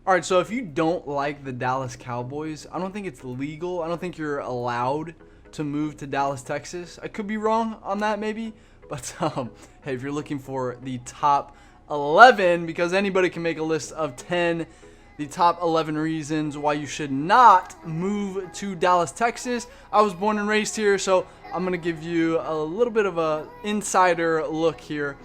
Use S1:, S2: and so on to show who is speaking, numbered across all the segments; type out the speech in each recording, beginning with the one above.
S1: All right, so if you don't like the Dallas Cowboys, I don't think it's legal. I don't think you're allowed to move to Dallas, Texas. I could be wrong on that maybe, but hey, if you're looking for the top 11, because anybody can make a list of 10, the top 11 reasons why you should not move to Dallas, Texas. I was born and raised here, so I'm going to give you a little bit of a insider look here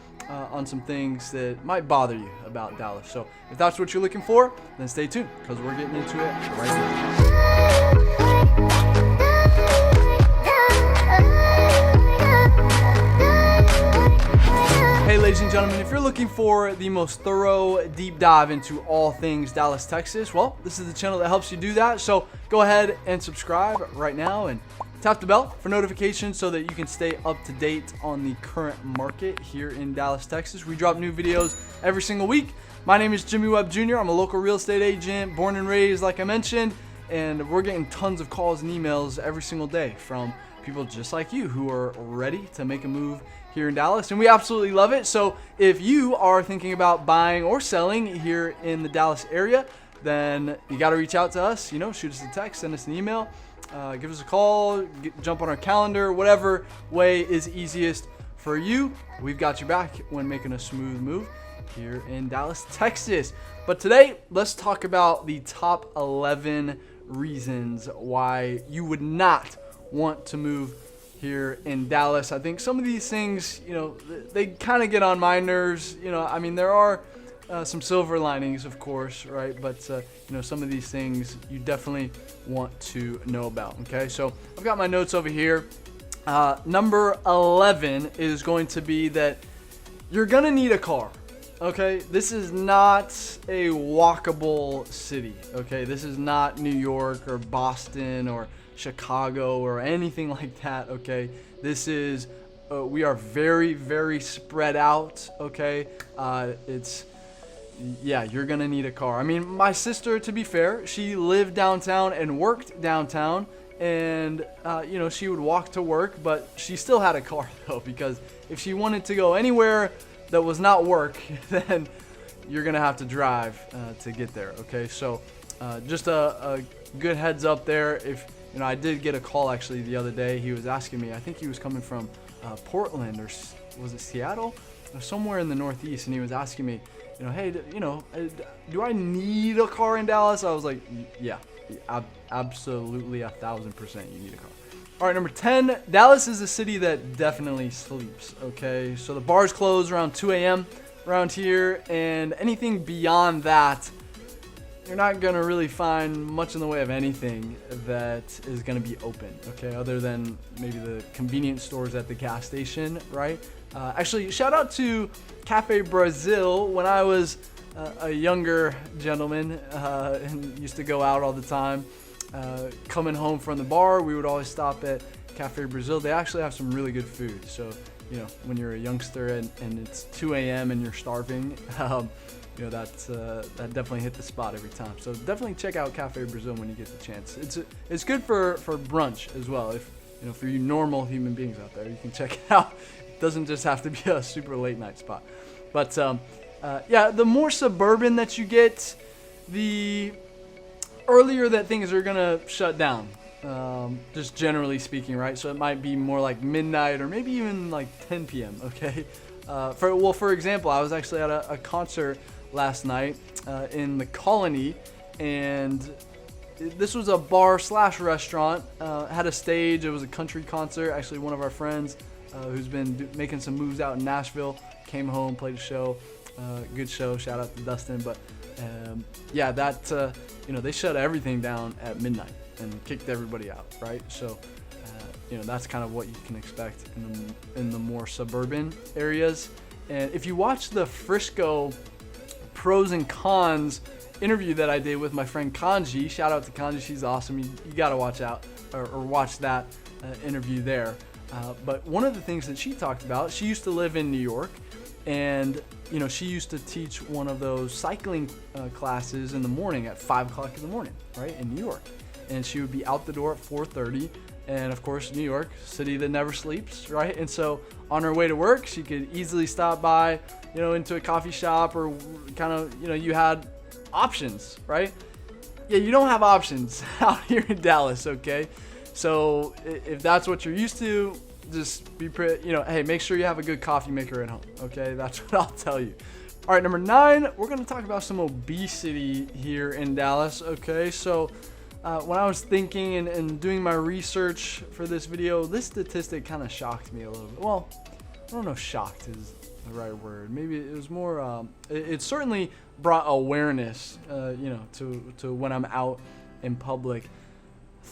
S1: on some things that might bother you about Dallas. So if that's what you're looking for, then stay tuned, because we're getting into it right now. Hey ladies and gentlemen, if you're looking for the most thorough deep dive into all things Dallas, Texas, well, this is the channel that helps you do that. So go ahead and subscribe right now and tap the bell for notifications so that you can stay up to date on the current market here in Dallas, Texas. We drop new videos every single week. My name is Jimmy Webb Jr. I'm a local real estate agent, born and raised, like I mentioned, and we're getting tons of calls and emails every single day from people just like you who are ready to make a move here in Dallas, and we absolutely love it. So if you are thinking about buying or selling here in the Dallas area, then you got to reach out to us. Shoot us a text, send us an email. Give us a call, jump on our calendar, whatever way is easiest for you. We've got your back when making a smooth move here in Dallas, Texas. But today, let's talk about the top 11 reasons why you would not want to move here in Dallas. I think some of these things, they kind of get on my nerves. There are some silver linings, of course, right? But some of these things you definitely want to know about. Okay, so I've got my notes over here. Number 11 is going to be that you're gonna need a car. Okay, this is not a walkable city. Okay, this is not New York or Boston or Chicago or anything like that. Okay, this is we are very, very spread out. Okay, you're gonna need a car. My sister, to be fair, she lived downtown and worked downtown, and she would walk to work, but she still had a car though, because if she wanted to go anywhere that was not work, then you're gonna have to drive to get there. Okay, so just a good heads up there. If I did get a call actually the other day. He was asking me, I think he was coming from Portland, or was it Seattle, or somewhere in the Northeast, and he was asking me, hey, do I need a car in Dallas? I was like, yeah, absolutely 1,000% you need a car. All right, number 10, Dallas is a city that definitely sleeps, okay? So the bars close around 2 a.m. around here, and anything beyond that, you're not going to really find much in the way of anything that is going to be open, okay, other than maybe the convenience stores at the gas station, right? Actually, shout out to Cafe Brazil. When I was a younger gentleman and used to go out all the time, coming home from the bar, we would always stop at Cafe Brazil. They actually have some really good food. So, when you're a youngster and it's 2 a.m. and you're starving, that definitely hit the spot every time. So definitely check out Cafe Brazil when you get the chance. It's good for brunch as well. If for you normal human beings out there, you can check it out. It doesn't just have to be a super late night spot. But the more suburban that you get, the earlier that things are gonna shut down. Just generally speaking, right? So it might be more like midnight or maybe even like 10 p.m. Okay. For example, I was actually at a concert last night in the Colony, and this was a bar/restaurant. Had a stage. It was a country concert. Actually, one of our friends who's been making some moves out in Nashville came home, played a show. Good show. Shout out to Dustin. But they shut everything down at midnight and kicked everybody out. Right. So that's kind of what you can expect in the more suburban areas. And if you watch the Frisco pros and cons interview that I did with my friend Kanji, shout out to Kanji, she's awesome. You got to watch out or watch that interview there. But one of the things that she talked about, she used to live in New York, and she used to teach one of those cycling classes in the morning at 5 o'clock in the morning, right, in New York. And she would be out the door at 4:30. And of course, New York, city that never sleeps, right? And so on her way to work, she could easily stop by, into a coffee shop, or kind of, you had options, right? Yeah, you don't have options out here in Dallas, okay? So if that's what you're used to, just be hey, make sure you have a good coffee maker at home, okay? That's what I'll tell you. All right, number 9, we're gonna talk about some obesity here in Dallas, okay? So when I was thinking and doing my research for this video, this statistic kind of shocked me a little bit. Well, I don't know if shocked is the right word. Maybe it was more, it certainly brought awareness, to when I'm out in public.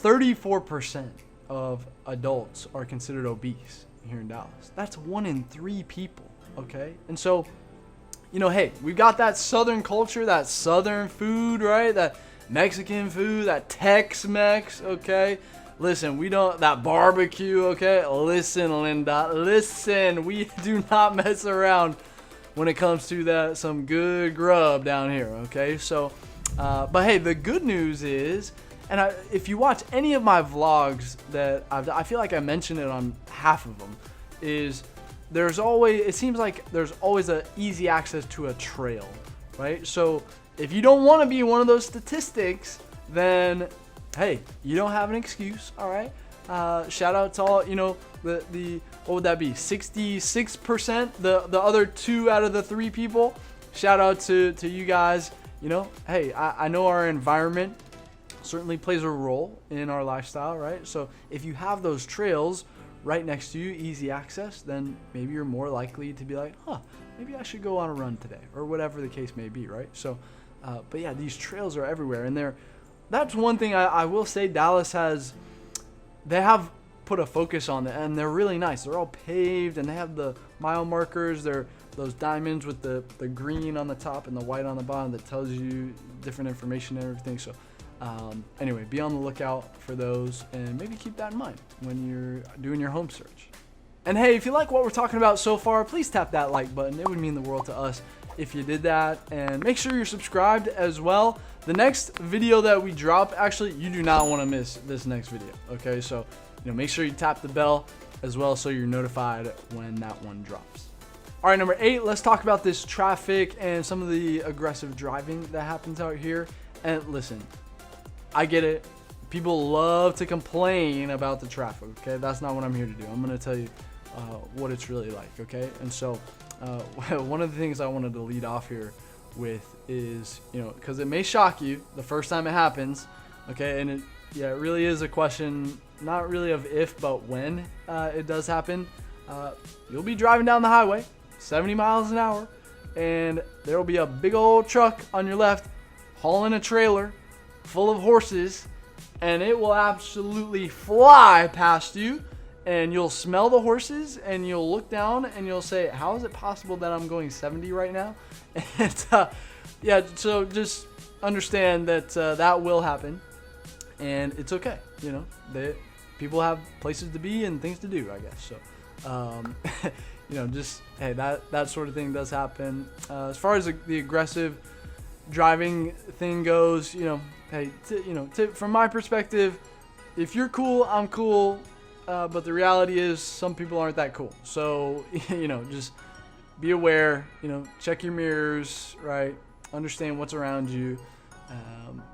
S1: 34% of adults are considered obese here in Dallas. That's 1 in 3 people, okay? And so, hey, we've got that Southern culture, that Southern food, right? That Mexican food, that Tex-Mex, okay? Listen, that barbecue, okay? Listen, Linda, listen, we do not mess around when it comes to some good grub down here, okay? So, but hey, the good news is, and if you watch any of my vlogs that I feel like I mentioned it on half of them, is it seems like there's always an easy access to a trail, right? So if you don't want to be one of those statistics, then hey, you don't have an excuse, all right? Shout out to all, the what would that be? 66%, the other 2 out of the 3 people. Shout out to you guys. Hey, I know our environment certainly plays a role in our lifestyle, right? So if you have those trails right next to you, easy access, then maybe you're more likely to be like, maybe I should go on a run today, or whatever the case may be, right? So, but yeah, these trails are everywhere, and that's one thing I will say Dallas they have put a focus on it, and they're really nice. They're all paved, and they have the mile markers. They're those diamonds with the green on the top and the white on the bottom that tells you different information and everything. So anyway, be on the lookout for those, and maybe keep that in mind when you're doing your home search. And hey, if you like what we're talking about so far, please tap that like button. It would mean the world to us if you did that, and make sure you're subscribed as well. The next video that we drop, actually, you do not want to miss this next video, okay? So make sure you tap the bell as well so you're notified when that one drops. All right, number 8, let's talk about this traffic and some of the aggressive driving that happens out here. And listen, I get it. People love to complain about the traffic, okay? That's not what I'm here to do. I'm going to tell you what it's really like, okay? And so one of the things I wanted to lead off here with is, because it may shock you the first time it happens, okay? And it really is a question, not really of if, but when it does happen. You'll be driving down the highway, 70 miles an hour, and there will be a big old truck on your left hauling a trailer full of horses, and it will absolutely fly past you, and you'll smell the horses, and you'll look down and you'll say, how is it possible that I'm going 70 right now? And so just understand that that will happen, and it's okay. People have places to be and things to do, I guess. So just hey, that sort of thing does happen. As far as the aggressive driving thing goes, hey, from my perspective, if you're cool, I'm cool. But the reality is some people aren't that cool. So, just be aware, check your mirrors, right? Understand what's around you.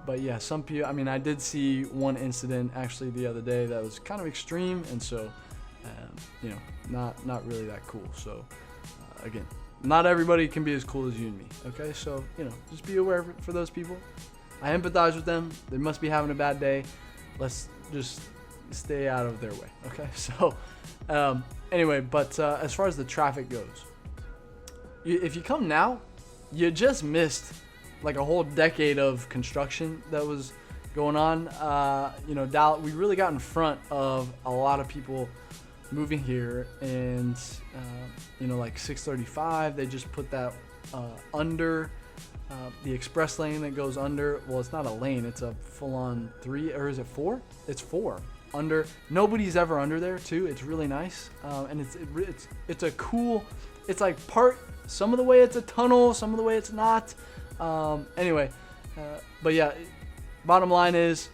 S1: But yeah, some people, I did see one incident actually the other day that was kind of extreme. And so, not really that cool. So, again, not everybody can be as cool as you and me. Okay. So, just be aware for those people. I empathize with them. They must be having a bad day. Let's just stay out of their way. Okay. So anyway, but as far as the traffic goes, if you come now, you just missed like a whole decade of construction that was going on. Dallas, we really got in front of a lot of people moving here, and like 635, they just put that under the express lane that goes under. Well, it's not a lane, it's a full-on 3, or is it 4? It's 4 under. Nobody's ever under there too. It's really nice, and it's a cool, it's like some of the way it's a tunnel, some of the way it's not. Anyway, but yeah, bottom line is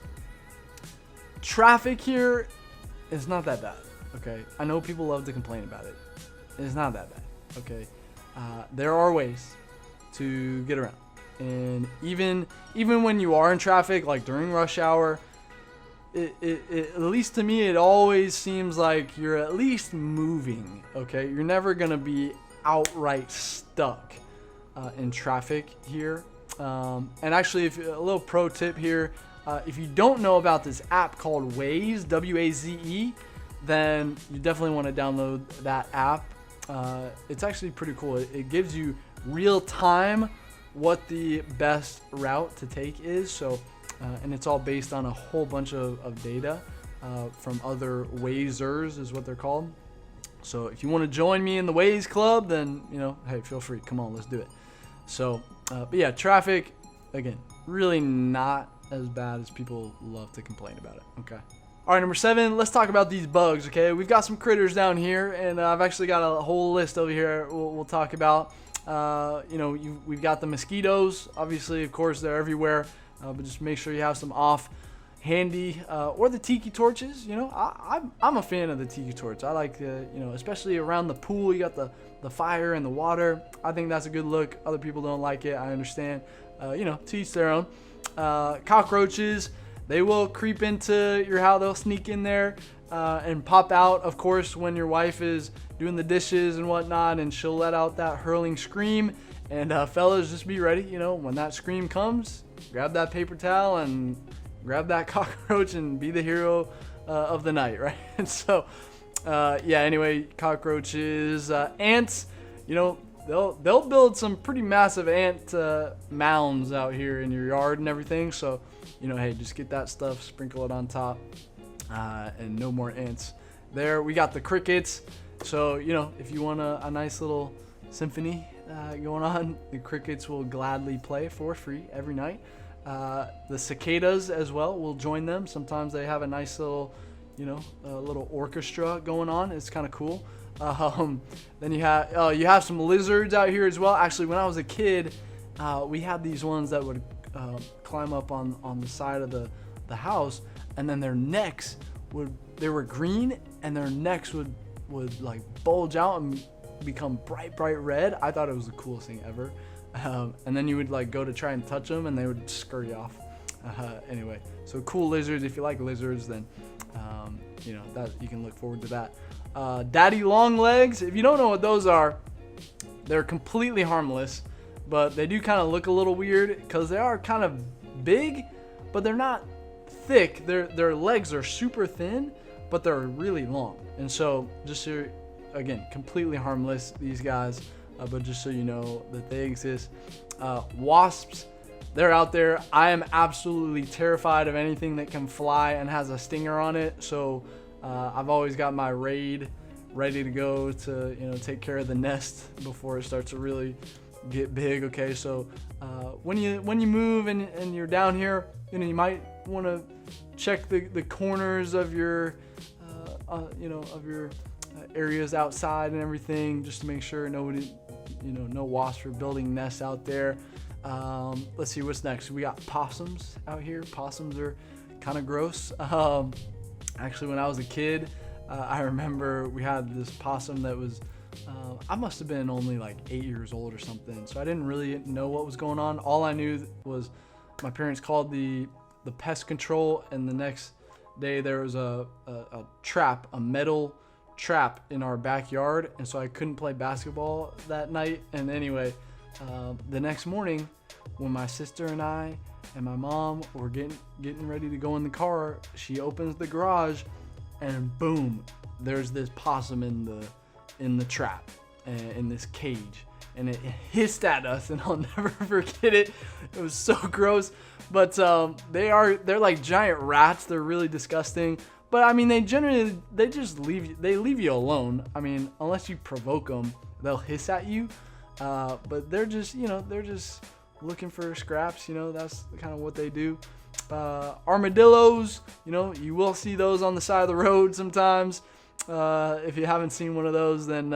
S1: traffic here is not that bad. Okay, I know people love to complain about it. It's not that bad. Okay, there are ways to get around. And even when you are in traffic, like during rush hour, it at least to me, it always seems like you're at least moving. Okay, you're never gonna be outright stuck in traffic here. And actually, if a little pro tip here, if you don't know about this app called Waze, W-A-Z-E, then you definitely want to download that app. It's actually pretty cool. It gives you real time what the best route to take is. So, and it's all based on a whole bunch of data from other Wazers is what they're called. So if you want to join me in the Waze Club, then, you know, hey, feel free. Come on, let's do it. So, but yeah, traffic, again, really not as bad as people love to complain about it. Okay. All right, number 7, let's talk about these bugs, okay? We've got some critters down here, and I've actually got a whole list over here we'll talk about. You know, we've got the mosquitoes. Obviously, of course, they're everywhere, but just make sure you have some off handy, or the tiki torches. You know, I'm a fan of the tiki torch. I like, you know, especially around the pool, you got the fire and the water. I think that's a good look. Other people don't like it. I understand. You know, to each their own. Cockroaches, they will creep into your house. They'll sneak in there and pop out, of course, when your wife is doing the dishes and whatnot, and she'll let out that hurling scream. And fellas, just be ready. You know, when that scream comes, grab that paper towel and grab that cockroach and be the hero of the night, right? And so, yeah. Anyway, cockroaches, ants. You know, they'll build some pretty massive ant mounds out here in your yard and everything. So, you know, hey, just get that stuff, sprinkle it on top, and no more ants. There, we got the crickets. So, you know, if you want a nice little symphony going on, the crickets will gladly play for free every night. The cicadas as well will join them. Sometimes they have a nice little, you know, little orchestra going on. It's kind of cool. Then you have some lizards out here as well. Actually, when I was a kid, we had these ones that would climb up on the side of the house, and then their necks they were green, and their necks would like bulge out and become bright red. I thought it was the coolest thing ever. And then you would like go to try and touch them, and they would scurry off. Anyway, so cool lizards. If you like lizards, then you know that you can look forward to that. Daddy long legs. If you don't know what those are, they're completely harmless, but they do kind of look a little weird because they are kind of big, but they're not thick. Their legs are super thin, but they're really long. And so just so, again, completely harmless, these guys. But just so you know that they exist. Wasps, they're out there. I am absolutely terrified of anything that can fly and has a stinger on it. So I've always got my raid ready to go to, you know, take care of the nest before it starts to really get big. Okay, so when you move and you're down here, you know, you might want to check the corners of your you know, of your areas outside and everything, just to make sure nobody, you know, no wasps are building nests out there. Let's see what's next. We got possums out here. Possums are kind of gross. Actually, when I was a kid, I remember we had this possum that was, I must have been only like 8 years old or something, so I didn't really know what was going on. All I knew was my parents called the pest control, and the next day there was a trap, a metal trap in our backyard, and so I couldn't play basketball that night. And anyway, the next morning when my sister and I and my mom were getting ready to go in the car, she opens the garage, and boom, there's this possum in the trap, in this cage, and it hissed at us, and I'll never forget it. It was so gross. But they're like giant rats. They're really disgusting. But I mean, they just leave you alone. I mean, unless you provoke them, they'll hiss at you. But they're just, you know, they're just looking for scraps. You know, that's kind of what they do. Armadillos, you know, you will see those on the side of the road sometimes. If you haven't seen one of those, then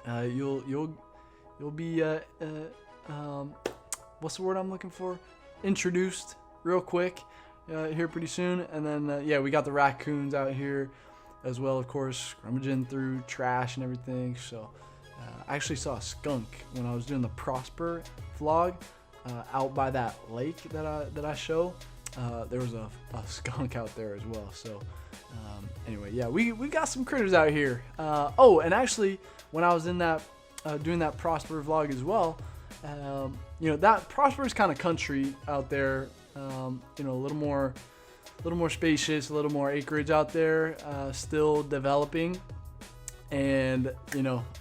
S1: you'll be what's the word I'm looking for? Introduced real quick here pretty soon. And then yeah, we got the raccoons out here as well, of course, rummaging through trash and everything. So I actually saw a skunk when I was doing the Prosper vlog. out by that lake that I show, there was a skunk out there as well. So anyway, yeah, we got some critters out here. Oh, and actually, when I was in that doing that Prosper vlog as well, that Prosper is kind of country out there. A little more spacious, a little more acreage out there, still developing. And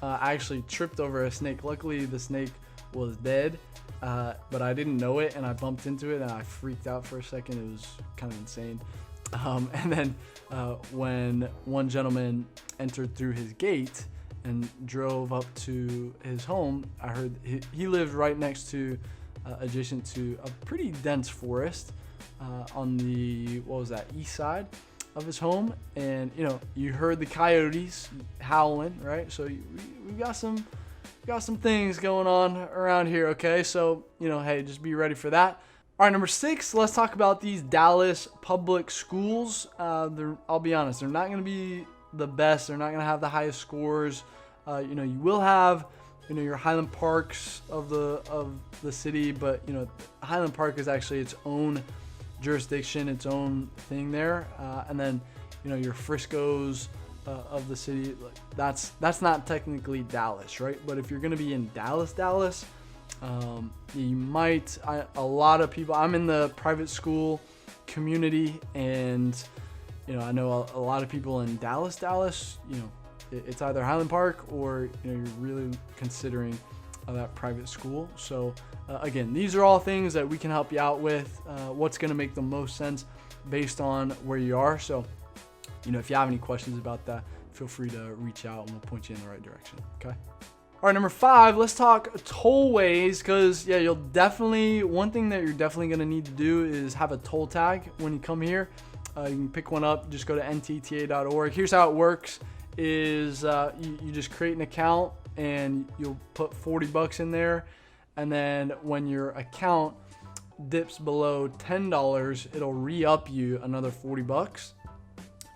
S1: I actually tripped over a snake. Luckily, the snake was dead, but I didn't know it, and I bumped into it, and I freaked out for a second. It was kind of insane. And then when one gentleman entered through his gate and drove up to his home, I heard he lived right next to, adjacent to a pretty dense forest on the, east side of his home. And you heard the coyotes howling, right? So we got some things going on around here. Okay, so hey, just be ready for that. All right, number 6, let's talk about these Dallas public schools. I'll be honest, they're not going to be the best. They're not going to have the highest scores. You will have your Highland Parks of the city, but Highland Park is actually its own jurisdiction, its own thing there. And then your Frisco's of the city, that's not technically Dallas, right? But if you're going to be in Dallas, you might, a lot of people, I'm in the private school community, and I know a lot of people in Dallas, it's either Highland Park or you're really considering that private school. So again, these are all things that we can help you out with, what's going to make the most sense based on where you are. So if you have any questions about that, feel free to reach out and we'll point you in the right direction. Okay. All right, number 5, let's talk tollways, because one thing that you're definitely going to need to do is have a toll tag when you come here. You can pick one up, just go to ntta.org. Here's how it works is you just create an account and you'll put $40 in there, and then when your account dips below $10, it'll re-up you another $40.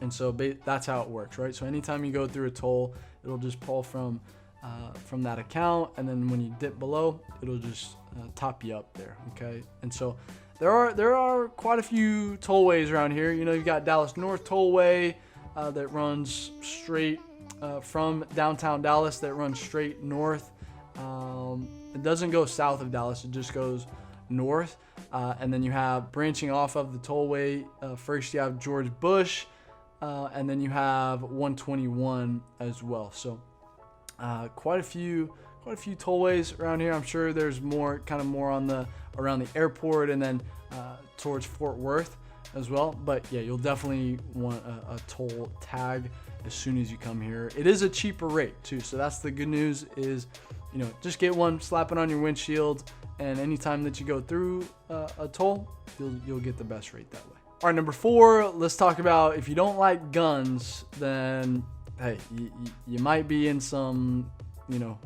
S1: And so that's how it works, right? So anytime you go through a toll, it'll just pull from that account, and then when you dip below, it'll just top you up there. Okay, and so there are quite a few tollways around here. You've got Dallas North Tollway that runs straight from downtown Dallas, that runs straight north. It doesn't go south of Dallas, it just goes north. And then you have, branching off of the tollway, first you have George Bush, and then you have 121 as well. So quite a few tollways around here. I'm sure there's more around the airport, and then towards Fort Worth as well. But yeah, you'll definitely want a toll tag as soon as you come here. It is a cheaper rate too, so that's the good news. Is just get one, slap it on your windshield, and anytime that you go through a toll, you'll get the best rate that way. All right, number 4, let's talk about, if you don't like guns, then hey, you might be in some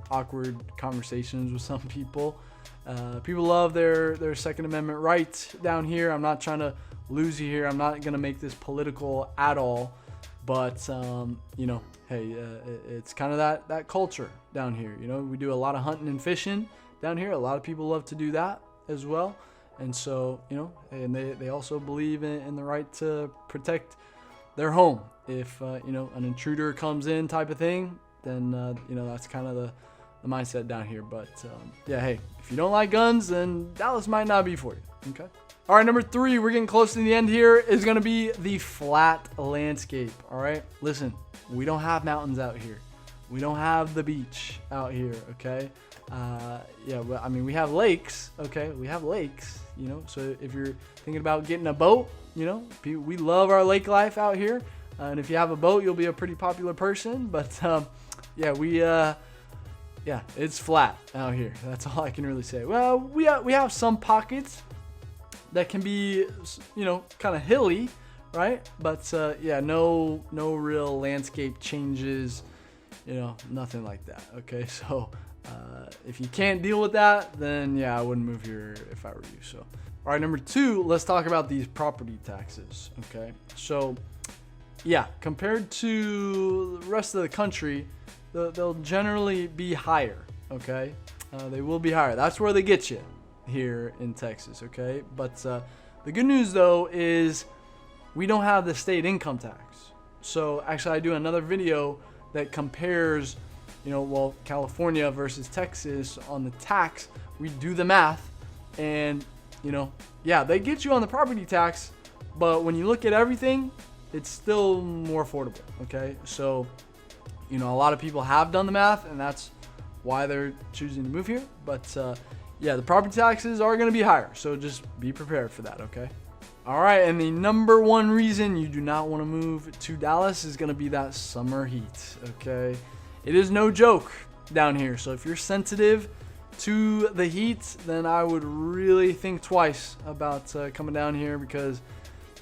S1: awkward conversations with some people. People love their Second Amendment rights down here. I'm not trying to lose you here. I'm not gonna make this political at all, but hey, it's kind of that culture down here. We do a lot of hunting and fishing down here. A lot of people love to do that as well. And so, and they also believe in the right to protect their home. If, an intruder comes in type of thing, then, that's kind of the mindset down here. But, yeah, hey, if you don't like guns, then Dallas might not be for you. Okay. All right, number 3, we're getting close to the end here, is going to be the flat landscape. All right. Listen, we don't have mountains out here. We don't have the beach out here. Okay. Yeah, but I mean, we have lakes. Okay. We have lakes, so if you're thinking about getting a boat, we love our lake life out here. And if you have a boat, you'll be a pretty popular person. But yeah, it's flat out here. That's all I can really say. Well, we have some pockets that can be, kind of hilly, right? But yeah, no real landscape changes, nothing like that. Okay, so if you can't deal with that, then yeah, I wouldn't move here if I were you. So, all right, number 2, let's talk about these property taxes. Okay, so yeah, compared to the rest of the country, they'll generally be higher. Okay, they will be higher. That's where they get you. here in Texas, okay? But the good news though is we don't have the state income tax. So actually I do another video that compares, well, California versus Texas on the tax. We do the math and, yeah, they get you on the property tax, but when you look at everything, it's still more affordable, okay? So, a lot of people have done the math and that's why they're choosing to move here. But yeah, the property taxes are going to be higher. So just be prepared for that, okay? All right, and the number one reason you do not want to move to Dallas is going to be that summer heat, okay? It is no joke down here. So if you're sensitive to the heat, then I would really think twice about coming down here because,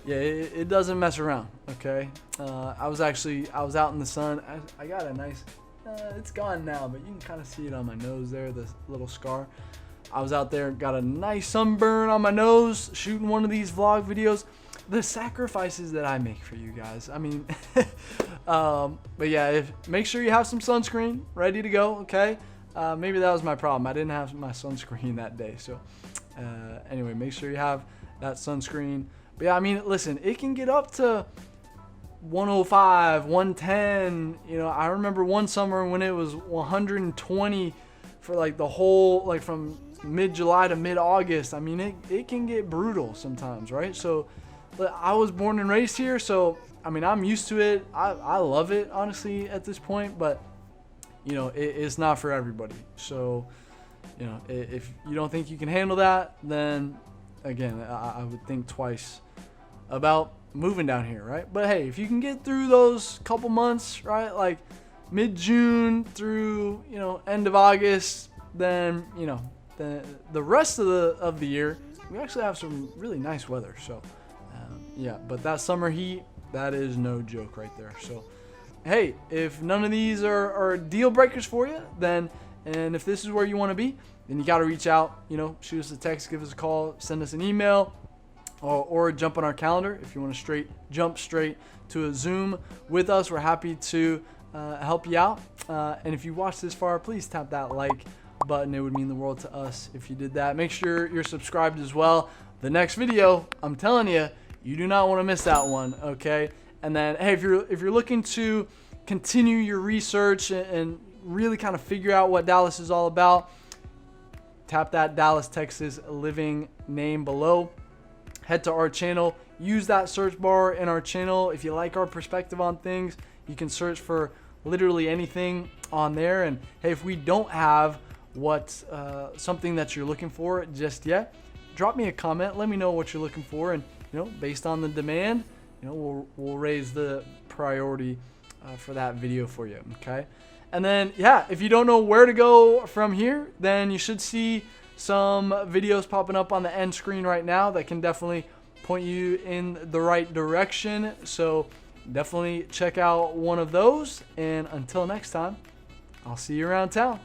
S1: yeah, it doesn't mess around, okay? I was out in the sun. I got a nice, it's gone now, but you can kind of see it on my nose there, this little scar. I was out there, got a nice sunburn on my nose, shooting one of these vlog videos. The sacrifices that I make for you guys. I mean, but yeah, make sure you have some sunscreen ready to go, okay? Maybe that was my problem. I didn't have my sunscreen that day. So anyway, make sure you have that sunscreen. But yeah, I mean, listen, it can get up to 105, 110. I remember one summer when it was 120 for like the whole, like from mid-July to mid-August. I mean, it can get brutal sometimes, right? So I was born and raised here, so I mean, I'm used to it. I love it, honestly, at this point, but it's not for everybody. So if you don't think you can handle that, then again, I would think twice about moving down here, right? But hey, if you can get through those couple months, right, like mid-June through end of August, then the rest of the year we actually have some really nice weather. So yeah, but that summer heat, that is no joke right there. So hey, if none of these are deal breakers for you, then, and if this is where you want to be, then you got to reach out, shoot us a text, give us a call, send us an email, or jump on our calendar. If you want to jump straight to a Zoom with us, we're happy to help you out. And if you watched this far, please tap that like button. It would mean the world to us if you did that. Make sure you're subscribed as well. The next video, I'm telling you, you do not want to miss that one, okay? And then, hey, if you're looking to continue your research and really kind of figure out what Dallas is all about, tap that Dallas, Texas living name below. Head to our channel. Use that search bar in our channel. If you like our perspective on things, you can search for literally anything on there. And hey, if we don't have something that you're looking for just yet, drop me a comment. Let me know what you're looking for, and based on the demand, we'll raise the priority for that video for you. Okay. And then, yeah, if you don't know where to go from here, then you should see some videos popping up on the end screen right now that can definitely point you in the right direction. So definitely check out one of those. And until next time, I'll see you around town.